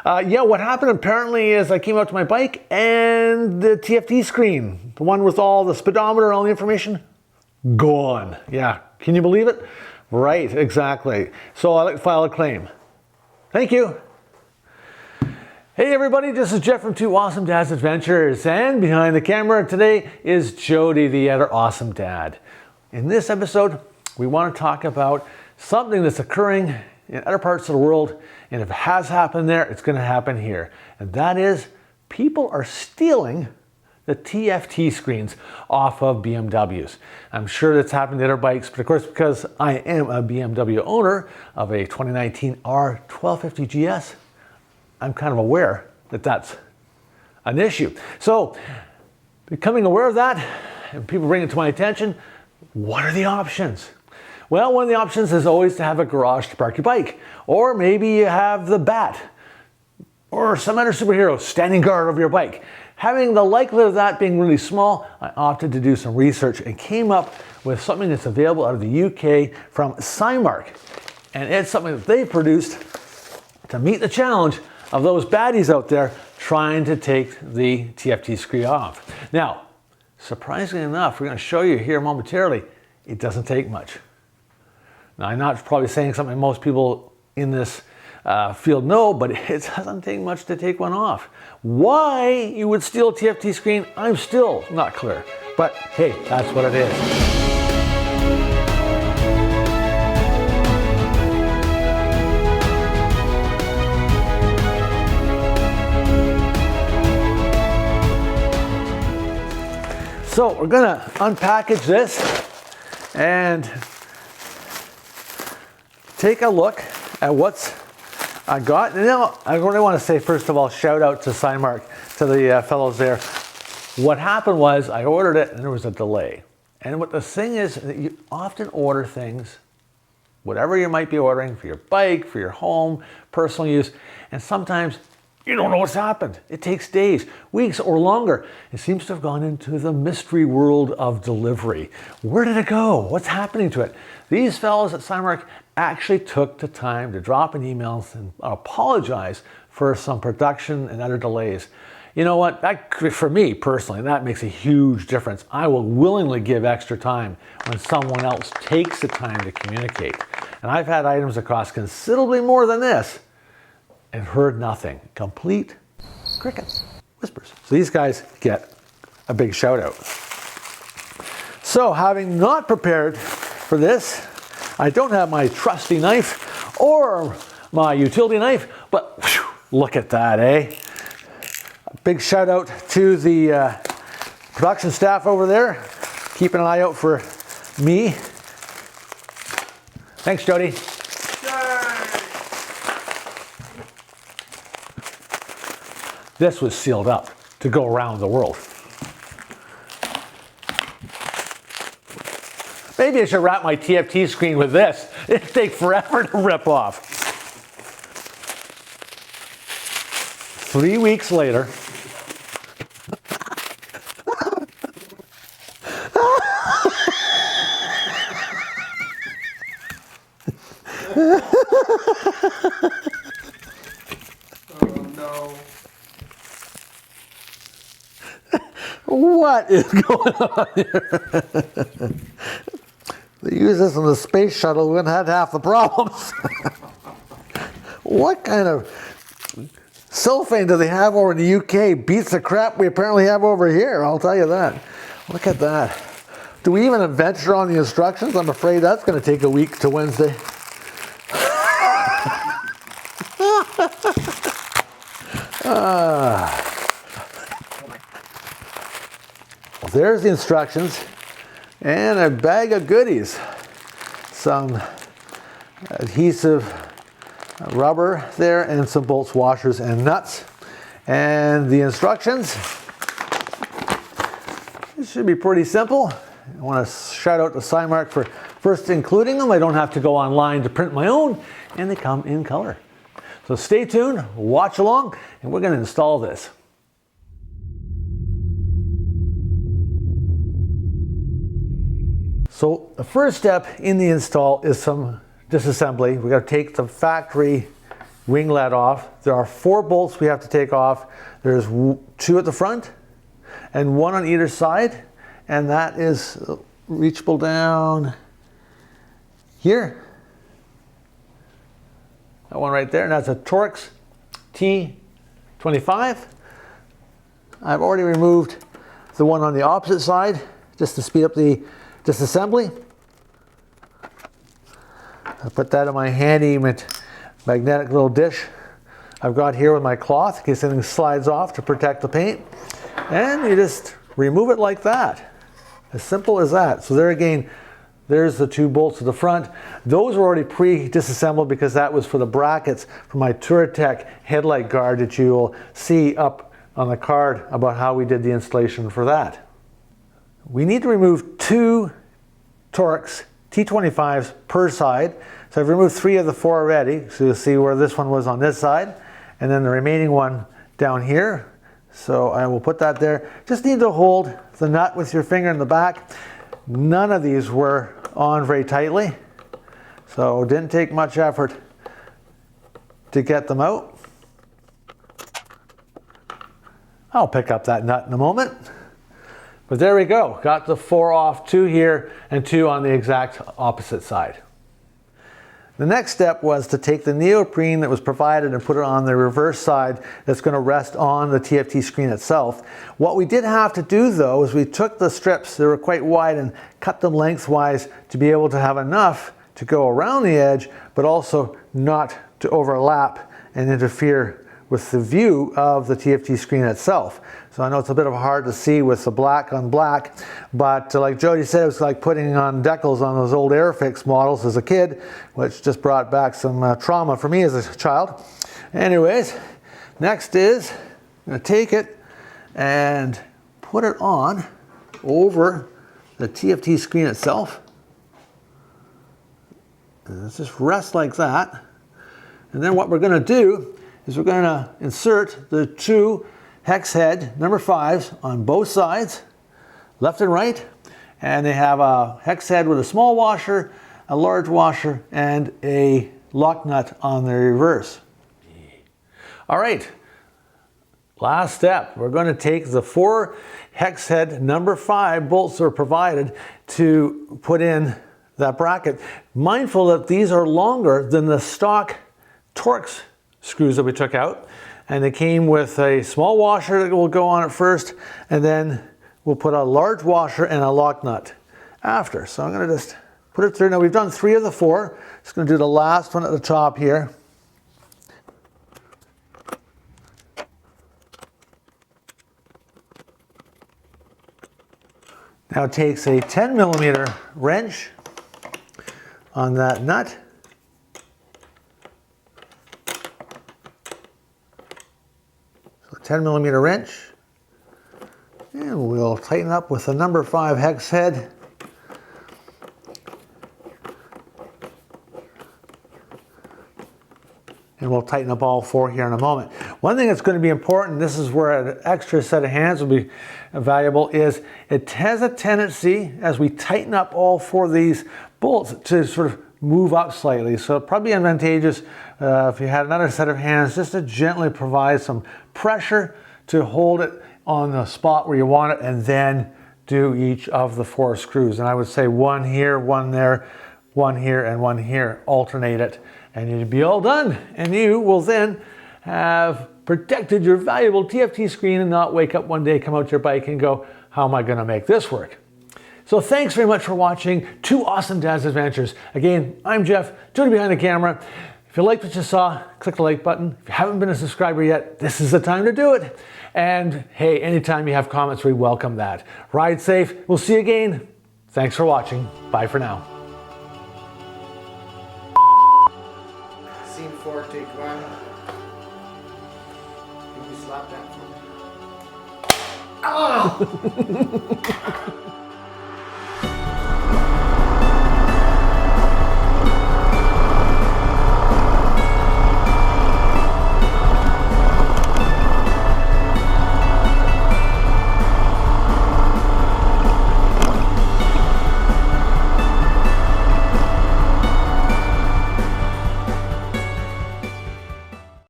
Yeah, what happened apparently is I came out to my bike and the TFT screen, the one with all the speedometer and all the information, gone. Yeah, can you believe it? Right, exactly. So I like to file a claim. Thank you. Hey everybody, this is Jeff from Two Awesome Dads Adventures, and behind the camera today is Jody, the other awesome dad. In this episode, we want to talk about something that's occurring in other parts of the world, and if it has happened there, it's going to happen here. And that is, people are stealing the TFT screens off of BMWs. I'm sure that's happened to other bikes, but of course, because I am a BMW owner of a 2019 R1250GS, I'm kind of aware that that's an issue. So, becoming aware of that, and people bring it to my attention, what are the options? Well, one of the options is always to have a garage to park your bike. Or maybe you have the Bat, or some other superhero standing guard over your bike. Having the likelihood of that being really small, I opted to do some research and came up with something that's available out of the UK from Cymarc. And it's something that they've produced to meet the challenge of those baddies out there trying to take the TFT screen off. Now, surprisingly enough, we're going to show you here momentarily, it doesn't take much. Now, I'm not probably saying something most people in this field know, but it doesn't take much to take one off. Why you would steal a TFT screen, I'm still not clear. But hey, that's what it is. So we're gonna unpackage this and take a look at what's I got. Now, I really want to say, first of all, shout out to Cymarc, to the fellows there. What happened was I ordered it and there was a delay. And what the thing is, that you often order things, whatever you might be ordering for your bike, for your home, personal use, and sometimes you don't know what's happened. It takes days, weeks, or longer. It seems to have gone into the mystery world of delivery. Where did it go? What's happening to it? These fellows at Cymarc actually took the time to drop an email and apologize for some production and other delays. You know what? That, for me personally, that makes a huge difference. I will willingly give extra time when someone else takes the time to communicate. And I've had items that cost considerably more than this and heard nothing. Complete crickets, whispers. So these guys get a big shout out. So having not prepared for this, I don't have my trusty knife or my utility knife, but whew, look at that, eh? A big shout out to the production staff over there, keeping an eye out for me. Thanks, Jody. This was sealed up to go around the world. Maybe I should wrap my TFT screen with this. It'd take forever to rip off. 3 weeks later. Oh no. What is going on here? They use this in the space shuttle, we wouldn't have half the problems. What kind of cellophane do they have over in the UK? Beats the crap we apparently have over here, I'll tell you that. Look at that. Do we even venture on the instructions? I'm afraid that's going to take a week to Wednesday. Well, there's the instructions. And a bag of goodies. Some adhesive rubber there and some bolts, washers, and nuts. And the instructions. This should be pretty simple. I want to shout out to Cymarc for first including them. I don't have to go online to print my own, and they come in color. So stay tuned, watch along, and we're going to install this. So the first step in the install is some disassembly. We got to take the factory winglet off. There are 4 bolts we have to take off. There's 2 at the front and 1 on either side, and that is reachable down here. That one right there, and that's a Torx T25. I've already removed the one on the opposite side just to speed up the disassembly. I put that in my handy magnetic little dish I've got here with my cloth in case anything slides off to protect the paint. And you just remove it like that. As simple as that. So there again, there's the 2 bolts to the front. Those were already pre-disassembled because that was for the brackets for my Touratech headlight guard that you will see up on the card about how we did the installation for that. We need to remove 2 Torx T25s per side. So I've removed 3 of the 4 already. So you'll see where this one was on this side, and then the remaining one down here. So I will put that there. Just need to hold the nut with your finger in the back. None of these were on very tightly, so it didn't take much effort to get them out. I'll pick up that nut in a moment. But there we go. Got the 4 off, 2 here and 2 on the exact opposite side. The next step was to take the neoprene that was provided and put it on the reverse side that's going to rest on the TFT screen itself. What we did have to do though is we took the strips, they were quite wide, and cut them lengthwise to be able to have enough to go around the edge, but also not to overlap and interfere with the view of the TFT screen itself. So I know it's a bit of hard to see with the black on black, but like Jody said, it was like putting on decals on those old Airfix models as a kid, which just brought back some trauma for me as a child. Anyways, next is I'm going to take it and put it on over the TFT screen itself. And it's just rest like that. And then what we're going to do is we're going to insert the 2 hex head number 5s on both sides, left and right, and they have a hex head with a small washer, a large washer, and a lock nut on the reverse. All right, last step. We're going to take the 4 hex head number 5 bolts that are provided to put in that bracket. Mindful that these are longer than the stock Torx screws that we took out, and they came with a small washer that will go on it first, and then we'll put a large washer and a lock nut after. So I'm going to just put it through. Now we've done 3 of the 4. Just going to do the last one at the top here. Now it takes a 10mm wrench on that nut. So 10mm wrench, and we'll tighten up with the number 5 hex head. And we'll tighten up all 4 here in a moment. One thing that's going to be important, this is where an extra set of hands will be valuable, is it has a tendency, as we tighten up all 4 of these bolts, to sort of move up slightly. So it'd probably be advantageous if you had another set of hands just to gently provide some pressure to hold it on the spot where you want it, and then do each of the 4 screws. And I would say 1 here, 1 there, 1 here, and 1 here. Alternate it, and you'd be all done. And you will then have protected your valuable TFT screen and not wake up one day, come out your bike and go, how am I going to make this work? So thanks very much for watching 2 Awesome Dad's Adventures. Again, I'm Jeff, Jody behind the camera. If you liked what you saw, click the like button. If you haven't been a subscriber yet, this is the time to do it. And hey, anytime you have comments, we welcome that. Ride safe. We'll see you again. Thanks for watching. Bye for now. Scene 4, take 1. Can you slap that for me? Ah!